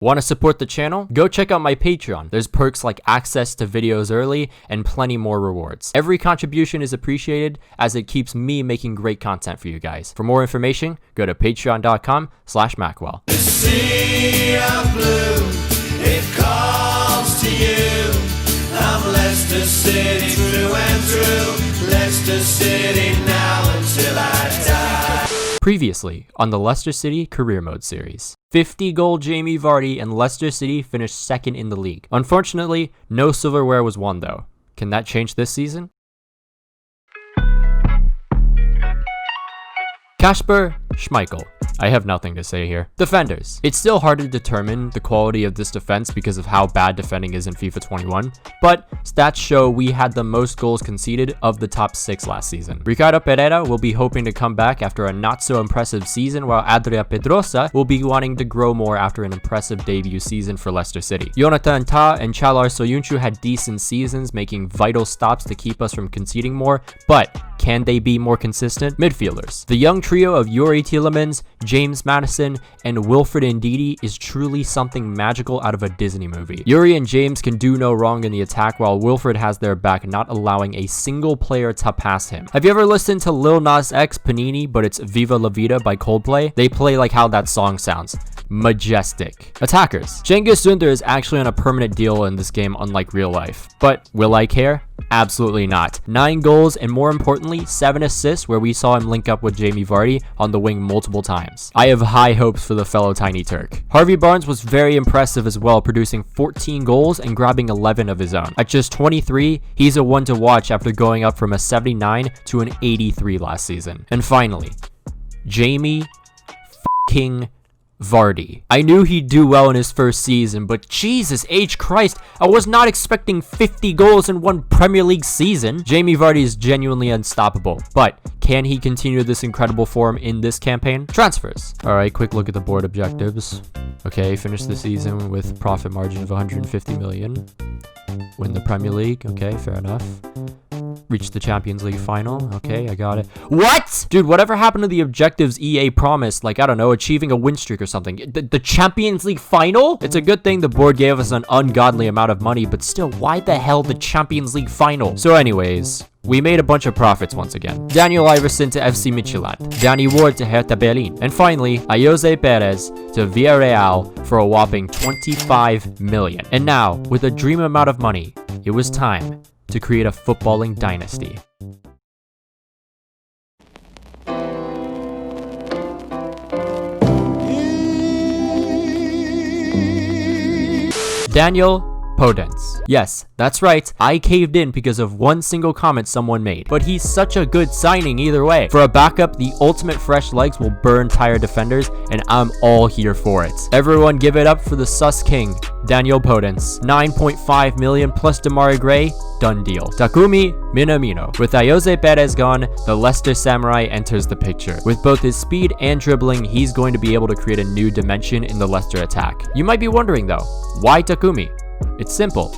Want to support the channel? Go check out my Patreon. There's perks like access to videos early and plenty more rewards. Every contribution is appreciated as it keeps me making great content for you guys. For more information, go to patreon.com/Maqwell. The sea of blue, it calls to you. I'm Leicester City through and through. Leicester City now until I die. Previously on the Leicester City Career Mode series, 50-goal Jamie Vardy and Leicester City finished second in the league. Unfortunately, no silverware was won though. Can that change this season? Kasper Schmeichel. I have nothing to say here. Defenders. It's still hard to determine the quality of this defense because of how bad defending is in FIFA 21, but stats show we had the most goals conceded of the top 6 last season. Ricardo Pereira will be hoping to come back after a not so impressive season, while Adria Pedrosa will be wanting to grow more after an impressive debut season for Leicester City. Jonathan Tah and Çağlar Söyüncü had decent seasons, making vital stops to keep us from conceding more, but can they be more consistent? Midfielders. The young trio of Youri Tielemans, James Maddison, and Wilfred Ndidi is truly something magical out of a Disney movie. Youri and James can do no wrong in the attack, while Wilfred has their back, not allowing a single player to pass him. Have you ever listened to Lil Nas X Panini, but it's Viva La Vida by Coldplay? They play like how that song sounds. Majestic. Attackers. Cengiz Ünder is actually on a permanent deal in this game, unlike real life. But will I care? Absolutely not. 9 goals and more importantly 7 assists, where we saw him link up with Jamie Vardy on the wing multiple times. I have high hopes for the fellow Tiny Turk. Harvey Barnes was very impressive as well, producing 14 goals and grabbing 11 of his own. At just 23, he's a one to watch after going up from a 79 to an 83 last season. And finally, Jamie f***ing Vardy. I knew he'd do well in his first season, but Jesus H. Christ, I was not expecting 50 goals in one Premier League season. Jamie Vardy is genuinely unstoppable, but can he continue this incredible form in this campaign? Transfers. Alright, quick look at the board objectives. Okay, finish the season with profit margin of 150 million. Win the Premier League. Okay, fair enough. Reach the Champions League final. Okay, I got it. What? Dude, whatever happened to the objectives EA promised? Like, I don't know, achieving a win streak or something. The Champions League final? It's a good thing the board gave us an ungodly amount of money, but still, why the hell the Champions League final? So anyways, we made a bunch of profits once again. Daniel Iverson to FC Midtjylland, Danny Ward to Hertha Berlin, and finally, Ayoze Perez to Villarreal for a whopping 25 million. And now, with a dream amount of money, it was time to create a footballing dynasty. Daniel Podence. Yes, that's right, I caved in because of one single comment someone made, but he's such a good signing either way. For a backup, the ultimate fresh legs will burn tired defenders, and I'm all here for it. Everyone give it up for the sus king, Daniel Podence. 9.5 million plus Damari Gray, done deal. Takumi Minamino. With Ayoze Perez gone, the Leicester Samurai enters the picture. With both his speed and dribbling, he's going to be able to create a new dimension in the Leicester attack. You might be wondering though, why Takumi? It's simple.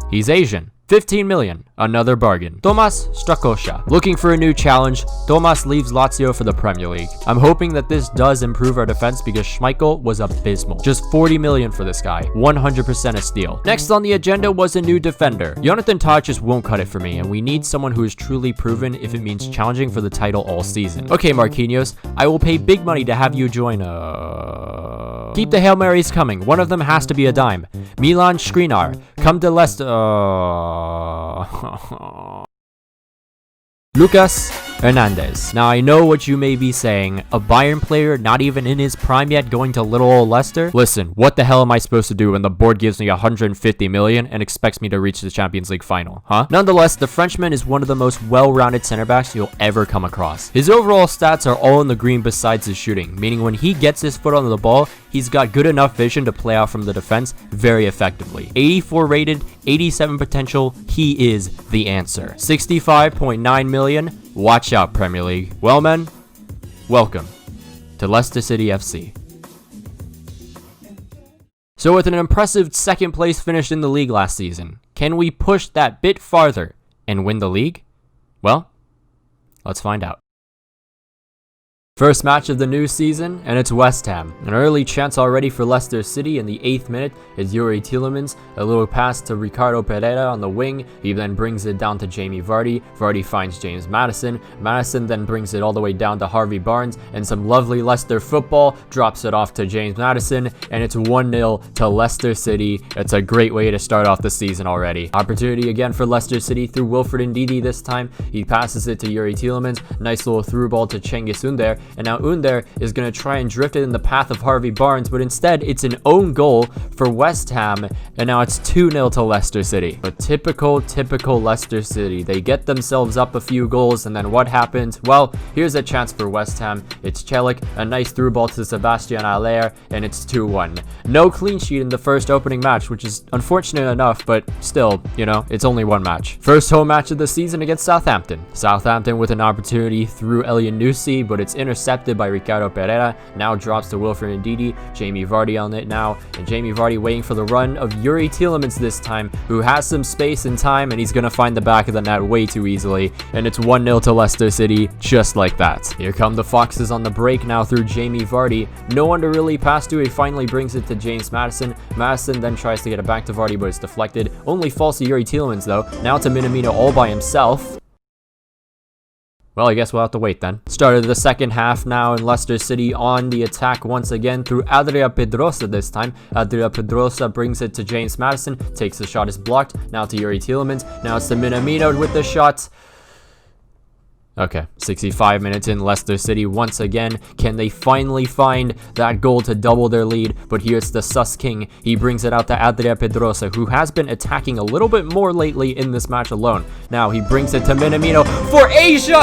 He's Asian. 15 million, another bargain. Tomas Strakosha. Looking for a new challenge, Tomas leaves Lazio for the Premier League. I'm hoping that this does improve our defense because Schmeichel was abysmal. Just 40 million for this guy, 100% a steal. Next on the agenda was a new defender. Jonathan Tah just won't cut it for me, and we need someone who is truly proven if it means challenging for the title all season. Okay, Marquinhos, I will pay big money to have you join Keep the Hail Marys coming. One of them has to be a dime. Milan Skriniar, come to Leicester. Lucas Hernandez. Now I know what you may be saying, a Bayern player not even in his prime yet going to little old Leicester? Listen, what the hell am I supposed to do when the board gives me 150 million and expects me to reach the Champions League final, huh? Nonetheless, the Frenchman is one of the most well-rounded center backs you'll ever come across. His overall stats are all in the green besides his shooting, meaning when he gets his foot on the ball, he's got good enough vision to play out from the defense very effectively. 84 rated, 87 potential, he is the answer. 65.9 million, watch out Premier League. Well men, welcome to Leicester City FC. So with an impressive second place finish in the league last season, can we push that bit farther and win the league? Well, let's find out. First match of the new season, and it's West Ham. An early chance already for Leicester City in the 8th minute is Youri Tielemans. A little pass to Ricardo Pereira on the wing. He then brings it down to Jamie Vardy. Vardy finds James Maddison. Maddison then brings it all the way down to Harvey Barnes, and some lovely Leicester football drops it off to James Maddison, and it's 1-0 to Leicester City. It's a great way to start off the season already. Opportunity again for Leicester City through Wilfred Ndidi this time. He passes it to Youri Tielemans. Nice little through ball to Cengiz Ünder. And now Ünder is going to try and drift it in the path of Harvey Barnes, but instead it's an own goal for West Ham, and now it's 2-0 to Leicester City. But typical Leicester City. They get themselves up a few goals, and then what happens? Well, here's a chance for West Ham. It's Celik, a nice through ball to Sebastian Haller, and it's 2-1. No clean sheet in the first opening match, which is unfortunate enough, but still, you know, it's only one match. First home match of the season against Southampton. Southampton with an opportunity through Elyounoussi, but it's intercepted by Ricardo Pereira. Now drops to Wilfred Ndidi. Jamie Vardy on it now, and Jamie Vardy waiting for the run of Youri Tielemans this time, who has some space and time, and he's gonna find the back of the net way too easily, and it's 1-0 to Leicester City, just like that. Here come the Foxes on the break now through Jamie Vardy. No one to really pass to. He finally brings it to James Maddison. Maddison then tries to get it back to Vardy, but it's deflected. Only falls to Youri Tielemans though. Now to Minamino all by himself. Well, I guess we'll have to wait then. Started the second half now, and Leicester City on the attack once again through Adria Pedrosa this time. Adria Pedrosa brings it to James Maddison, takes the shot, is blocked. Now to Youri Tielemans. Now it's to Minamino with the shot. Okay, 65 minutes in, Leicester City once again. Can they finally find that goal to double their lead? But here's the Sus King. He brings it out to Adria Pedrosa, who has been attacking a little bit more lately in this match alone. Now he brings it to Minamino for Asia!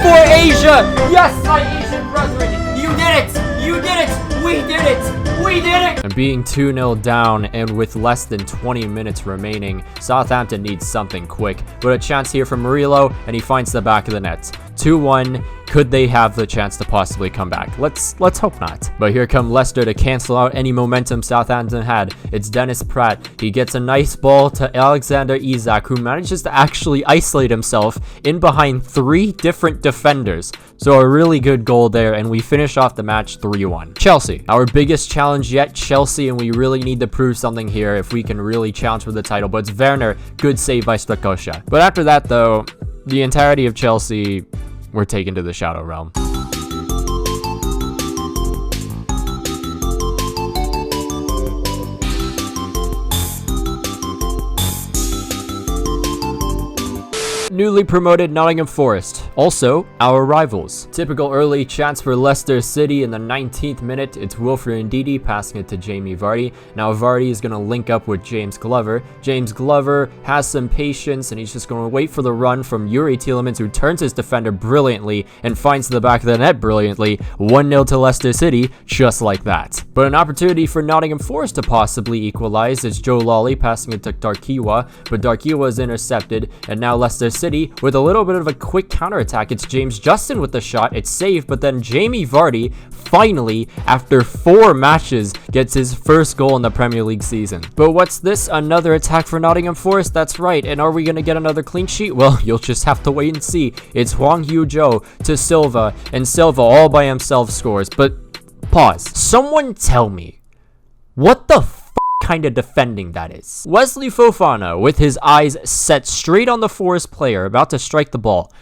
For Asia! Yes, my Asian brethren! You did it! You did it! We did it! We did it! And being 2-0 down and with less than 20 minutes remaining, Southampton needs something quick. But a chance here from Murillo, and he finds the back of the net. 2-1. Could they have the chance to possibly come back? Let's hope not. But here come Leicester to cancel out any momentum Southampton had. It's Dennis Pratt. He gets a nice ball to Alexander Isak, who manages to actually isolate himself in behind 3 different defenders. So a really good goal there, and we finish off the match 3-1. Chelsea, our biggest challenge yet, Chelsea, and we really need to prove something here if we can really challenge for the title. But it's Werner, good save by Strakosha. But after that though, the entirety of Chelsea were taken to the shadow realm. Newly promoted Nottingham Forest, also our rivals. Typical early chance for Leicester City in the 19th minute. It's Wilfred Ndidi passing it to Jamie Vardy. Now Vardy is going to link up with James Glover. James Glover has some patience, and he's just going to wait for the run from Youri Tielemans, who turns his defender brilliantly and finds the back of the net brilliantly. 1-0 to Leicester City, just like that. But an opportunity for Nottingham Forest to possibly equalize. It's Joe Lawley passing it to Darkiwa, but Darkiwa is intercepted, and now Leicester City with a little bit of a quick counterattack. It's James Justin with the shot. It's saved, but then Jamie Vardy finally, after 4 matches, gets his first goal in the Premier League season. But what's this? Another attack for Nottingham Forest? That's right. And are we going to get another clean sheet? Well, you'll just have to wait and see. It's Hwang Hyo-jo to Silva, and Silva all by himself scores. But pause. Someone tell me, what the kind of defending that is? Wesley Fofana, with his eyes set straight on the Forest player about to strike the ball,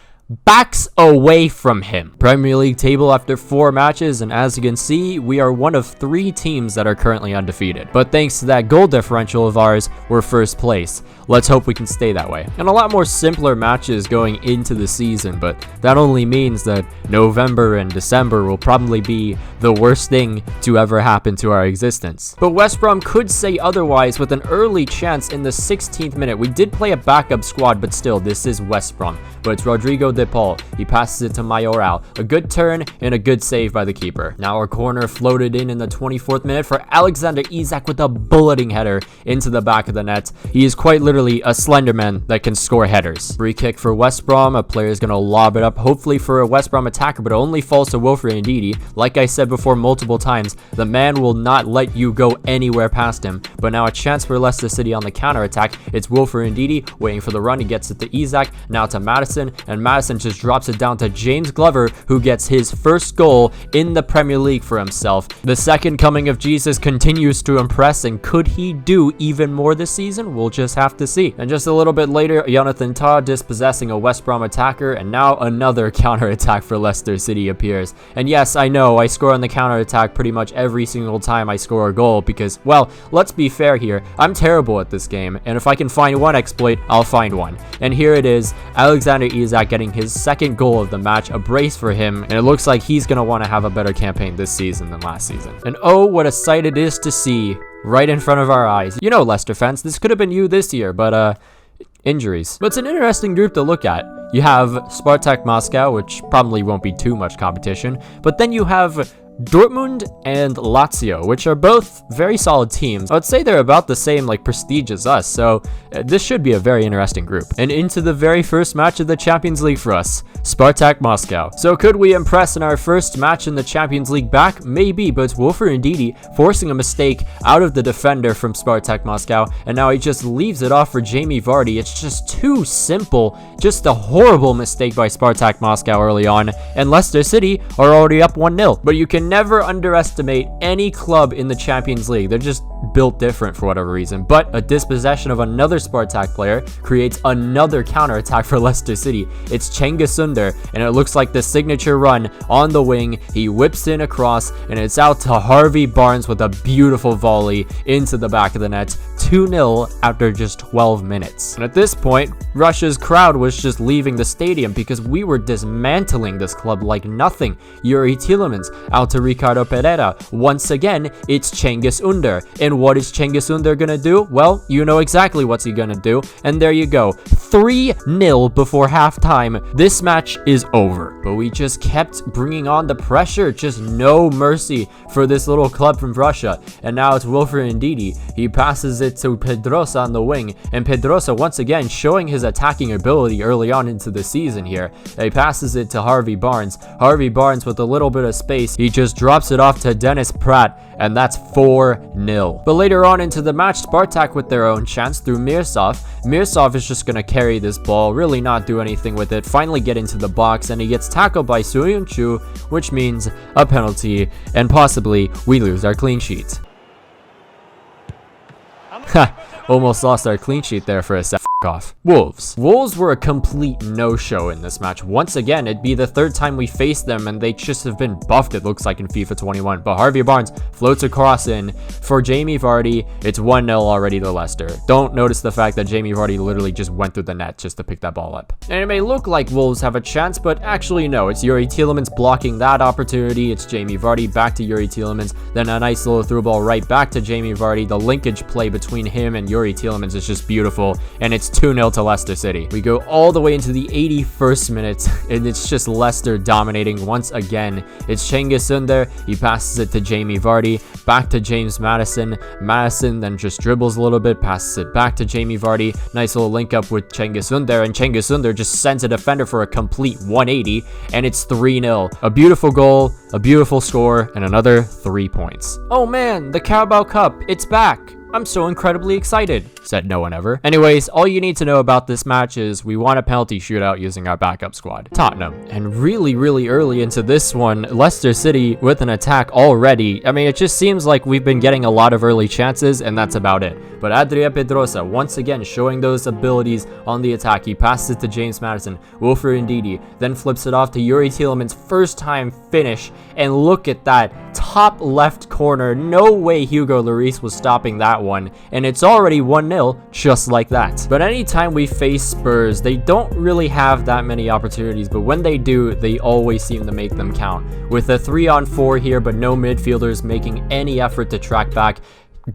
backs away from him. Premier League table after 4 matches, and as you can see, we are one of 3 teams that are currently undefeated. But thanks to that goal differential of ours, we're first place. Let's hope we can stay that way. And a lot more simpler matches going into the season, but that only means that November and December will probably be the worst thing to ever happen to our existence. But West Brom could say otherwise with an early chance in the 16th minute. We did play a backup squad, but still, this is West Brom. But it's Rodrigo De Paul. He passes it to Mayoral. A good turn and a good save by the keeper. Now our corner floated in the 24th minute for Alexander Isak with a bulleting header into the back of the net. He is quite literally a slender man that can score headers. Free kick for West Brom. A player is going to lob it up, hopefully for a West Brom attacker, but it only falls to Wilfred Ndidi. Like I said before multiple times, the man will not let you go anywhere past him. But now a chance for Leicester City on the counter attack. It's Wilfred Ndidi waiting for the run. He gets it to Isak. Now to Maddison, and Maddison pass and just drops it down to James Glover, who gets his first goal in the Premier League for himself. The second coming of Jesus continues to impress, and could he do even more this season? We'll just have to see. And just a little bit later, Jonathan Tah dispossessing a West Brom attacker, and now another counter-attack for Leicester City appears. And yes, I know I score on the counter-attack pretty much every single time I score a goal because, well, let's be fair here, I'm terrible at this game, and if I can find one exploit, I'll find one. And here it is, Alexander Isak getting his second goal of the match, a brace for him, and it looks like he's going to want to have a better campaign this season than last season. And oh, what a sight it is to see right in front of our eyes. You know, Leicester fans, this could have been you this year, but injuries. But it's an interesting group to look at. You have Spartak Moscow, which probably won't be too much competition, but then you have Dortmund and Lazio, which are both very solid teams. I would say they're about the same prestige as us, so this should be a very interesting group. And into the very first match of the Champions League for us, Spartak Moscow. So could we impress in our first match in the Champions League back? Maybe, but Wilfred Ndidi forcing a mistake out of the defender from Spartak Moscow, and now he just leaves it off for Jamie Vardy. It's just too simple. Just a horrible mistake by Spartak Moscow early on, and Leicester City are already up 1-0. But you can never underestimate any club in the Champions League. They're just built different for whatever reason. But a dispossession of another Spartak player creates another counter-attack for Leicester City. It's Cengiz Ünder, and it looks like the signature run on the wing. He whips in across, and it's out to Harvey Barnes with a beautiful volley into the back of the net. 2-0 after just 12 minutes. And at this point, Russia's crowd was just leaving the stadium because we were dismantling this club like nothing. Yuri Tielemans out to Ricardo Pereira. Once again, it's Cengiz Ünder. And what is Cengiz Ünder gonna do? Well, you know exactly what's he gonna do. And there you go. 3-0 before halftime. This match is over. But we just kept bringing on the pressure. Just no mercy for this little club from Russia. And now it's Wilfred Ndidi. He passes it to Pedrosa on the wing. And Pedrosa once again showing his attacking ability early on into the season here. He passes it to Harvey Barnes. Harvey Barnes with a little bit of space. He just drops it off to Dennis Pratt. And that's 4-0. But later on into the match, Spartak with their own chance through Mirsov. Mirsov is just going to carry this ball, really not do anything with it, finally get into the box, and he gets tackled by Suyunchu, which means a penalty, and possibly we lose our clean sheet. Ha, almost lost our clean sheet there for a sec. Off. Wolves were a complete no-show in this match. Once again, it'd be the third time we faced them, and they just have been buffed, it looks like, in FIFA 21. But Harvey Barnes floats across in for Jamie Vardy. It's 1-0 already to Leicester. Don't notice the fact that Jamie Vardy literally just went through the net just to pick that ball up. And it may look like Wolves have a chance, but actually no. It's Yuri Tielemans blocking that opportunity. It's Jamie Vardy back to Yuri Tielemans. Then a nice little through ball right back to Jamie Vardy. The linkage play between him and Yuri Tielemans is just beautiful, and it's 2-0 to Leicester City. We go all the way into the 81st minute, and it's just Leicester dominating once again. It's Cengiz Ünder. He passes it to Jamie Vardy, back to James Maddison. Maddison then just dribbles a little bit, passes it back to Jamie Vardy. Nice little link up with Cengiz Ünder, and Cengiz Ünder just sends a defender for a complete 180, and it's 3-0. A beautiful goal, a beautiful score, and another 3 points. Oh man, the Carabao Cup, it's back. I'm so incredibly excited, said no one ever. Anyways, all you need to know about this match is we won a penalty shootout using our backup squad, Tottenham. And really early into this one, Leicester City with an attack already. I mean, it just seems like we've been getting a lot of early chances, and that's about it. But Adria Pedrosa once again showing those abilities on the attack. He passes it to James Maddison, Wilfred Ndidi, then flips it off to Yuri Tielemans' first time finish. And look at that top left corner. No way Hugo Lloris was stopping that one, and it's already 1-0 just like that. But anytime we face Spurs, they don't really have that many opportunities, but when they do, they always seem to make them count. With a 3-on-4 here, but no midfielders making any effort to track back.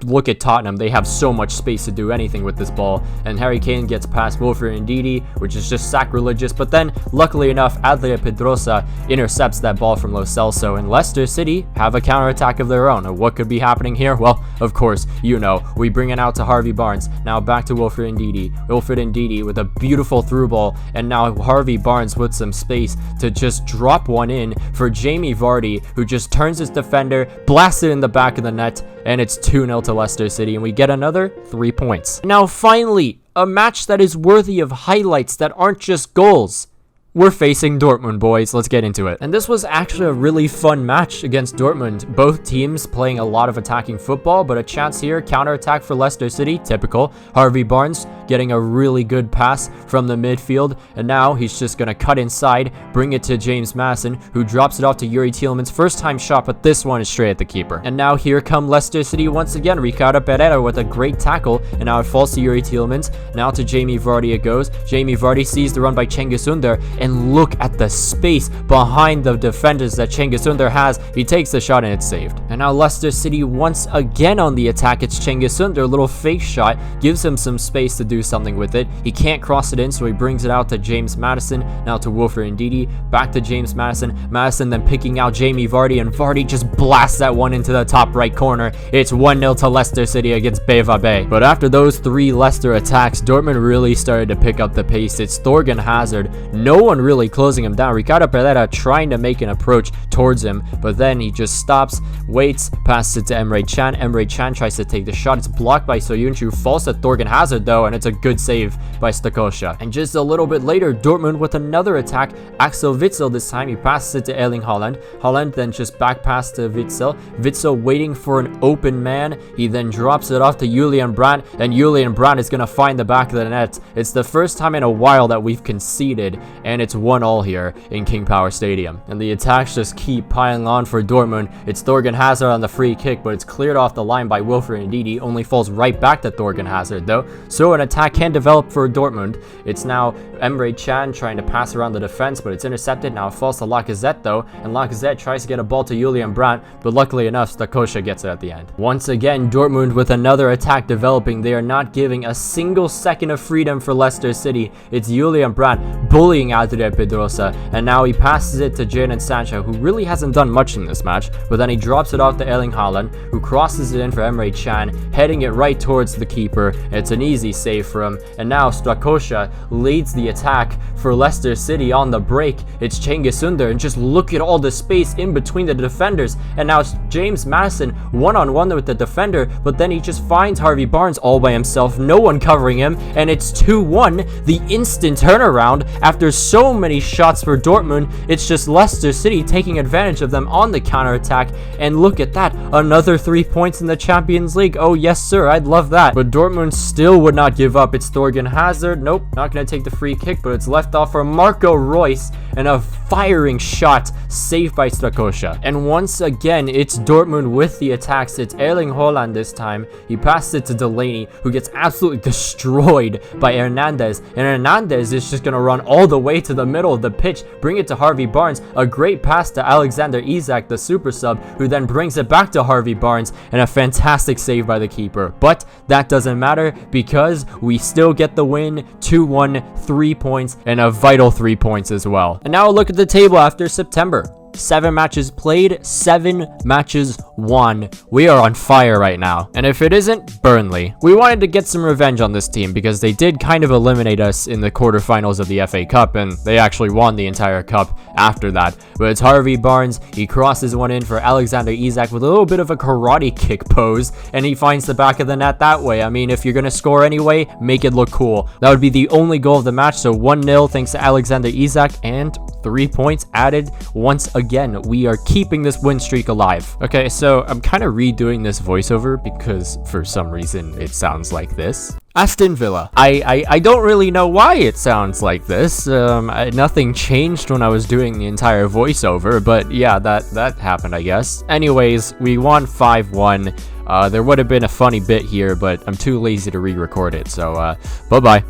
Look at Tottenham, they have so much space to do anything with this ball, and Harry Kane gets past Wilfred Ndidi, which is just sacrilegious, but then luckily enough Adria Pedrosa intercepts that ball from Lo Celso, and Leicester City have a counterattack of their own. And what could be happening here? Well, of course, you know, we bring it out to Harvey Barnes, now back to Wilfred Ndidi with a beautiful through ball, and now Harvey Barnes with some space to just drop one in for Jamie Vardy, who just turns his defender, blasts it in the back of the net, and it's 2-0 to Leicester City, and we get another 3 points. Now finally, a match that is worthy of highlights that aren't just goals. we're facing Dortmund, boys. Let's get into it. And this was actually a really fun match against Dortmund. Both teams playing a lot of attacking football, but a chance here, counter-attack for Leicester City, typical. Harvey Barnes getting a really good pass from the midfield, and now he's just gonna cut inside, bring it to James Madison, who drops it off to Yuri Tielemans. First time shot, but this one is straight at the keeper. And now here come Leicester City once again. Ricardo Pereira with a great tackle, and now it falls to Yuri Tielemans. Now to Jamie Vardy it goes. Jamie Vardy sees the run by Cengiz Ünder, and look at the space behind the defenders that Cengiz Ünder has. He takes the shot and it's saved. And now Leicester City once again on the attack. It's Cengiz Ünder, a little fake shot, gives him some space to do something with it. He can't cross it in, so he brings it out to James Madison. Now to Wilfred Ndidi, back to James Madison. Madison then picking out Jamie Vardy, and Vardy just blasts that one into the top right corner. It's 1-0 to Leicester City against Beva. But after those 3 Leicester attacks, Dortmund really started to pick up the pace. It's Thorgan Hazard, no one really closing him down. Ricardo Pereira trying to make an approach towards him, but then he just stops, waits, passes it to Emre Can. Emre Can tries to take the shot. It's blocked by Soyuncu, falls to Thorgan Hazard though, and it's a good save by Strakosha. And just a little bit later, Dortmund with another attack. Axel Witsel this time, he passes it to Erling Haaland. Haaland then just back pass to Witsel. Witsel waiting for an open man. He then drops it off to Julian Brandt, and Julian Brandt is going to find the back of the net. It's the first time in a while that we've conceded, and it's 1-1 here in King Power Stadium. And the attacks just keep piling on for Dortmund. It's Thorgan Hazard on the free kick, but it's cleared off the line by Wilfred Ndidi. Only falls right back to Thorgan Hazard though, so an attack can develop for Dortmund. It's now Emre Can trying to pass around the defense, but it's intercepted. Now it falls to Lacazette though, and Lacazette tries to get a ball to Julian Brandt, but luckily enough, Strakosha gets it at the end. Once again, Dortmund with another attack developing. They are not giving a single second of freedom for Leicester City. It's Julian Brandt bullying Adrian Pedrosa, and now he passes it to Jadon Sancho, who really hasn't done much in this match, but then he drops it off to Erling Haaland, who crosses it in for Emre Can, heading it right towards the keeper. It's an easy save for him, and now Strakosha leads the attack for Leicester City on the break. It's Cengiz Ünder, and just look at all the space in between the defenders, and now it's James Madison one-on-one with the defender, but then he just finds Harvey Barnes all by himself, no one covering him, and it's 2-1, the instant turnaround after so many shots for Dortmund. It's just Leicester City taking advantage of them on the counter-attack, and look at that, another 3 points in the Champions League. Oh yes sir, I'd love that. But Dortmund still would not give up. It's Thorgan Hazard, nope, not gonna take the free kick, but it's left off for Marco Reus, and a firing shot saved by Strakosha. And once again, it's Dortmund with the attacks. It's Erling Haaland this time. He passes it to Delaney, who gets absolutely destroyed by Hernandez, and Hernandez is just gonna run all the way to the middle of the pitch, bring it to Harvey Barnes. A great pass to Alexander Isak, the super sub, who then brings it back to Harvey Barnes, and a fantastic save by the keeper. But that doesn't matter because we still get the win. 2-1, 3 points, and a vital 3 points as well. And now look at the table after September. 7 matches played, 7 matches won. We are on fire right now. And if it isn't, Burnley. We wanted to get some revenge on this team because they did kind of eliminate us in the quarterfinals of the FA Cup, and they actually won the entire cup after that. But it's Harvey Barnes. He crosses one in for Alexander Isak with a little bit of a karate kick pose, and he finds the back of the net that way. I mean, if you're going to score anyway, make it look cool. That would be the only goal of the match, so 1-0 thanks to Alexander Isak, and 3 points added once again. We are keeping this win streak alive. Okay, so I'm kind of redoing this voiceover because for some reason it sounds like this. Aston Villa. I don't really know why it sounds like this. Nothing changed when I was doing the entire voiceover, but yeah, that happened, I guess. Anyways, we won 5-1. There would have been a funny bit here, but I'm too lazy to re-record it, so bye-bye.